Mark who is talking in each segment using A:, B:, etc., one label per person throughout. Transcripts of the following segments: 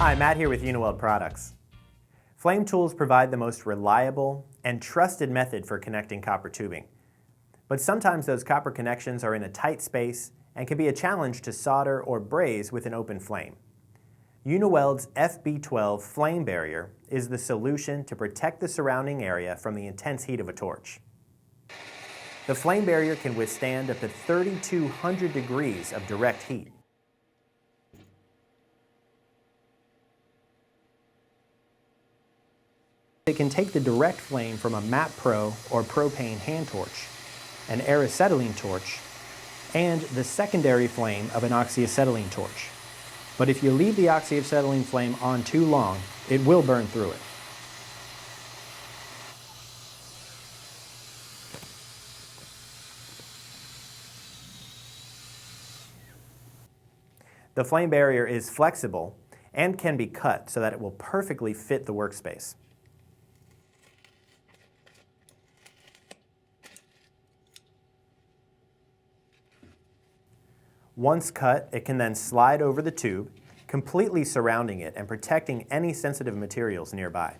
A: Hi, Matt here with Uniweld products. Flame tools provide the most reliable and trusted method for connecting copper tubing. But sometimes those copper connections are in a tight space and can be a challenge to solder or braze with an open flame. Uniweld's FB12 Flame Barrier is the solution to protect the surrounding area from the intense heat of a torch. The flame barrier can withstand up to 3,200 degrees of direct heat. It can take the direct flame from a MAP Pro or propane hand torch, an acetylene torch, and the secondary flame of an oxyacetylene torch. But if you leave the oxyacetylene flame on too long, it will burn through it. The flame barrier is flexible and can be cut so that it will perfectly fit the workspace. Once cut, it can then slide over the tube, completely surrounding it and protecting any sensitive materials nearby.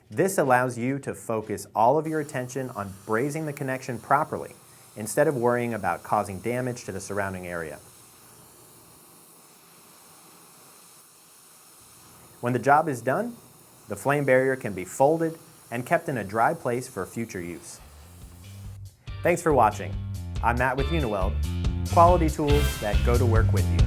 A: This allows you to focus all of your attention on brazing the connection properly, instead of worrying about causing damage to the surrounding area. When the job is done, the flame barrier can be folded and kept in a dry place for future use. Thanks for watching. I'm Matt with Uniweld. Quality tools that go to work with you.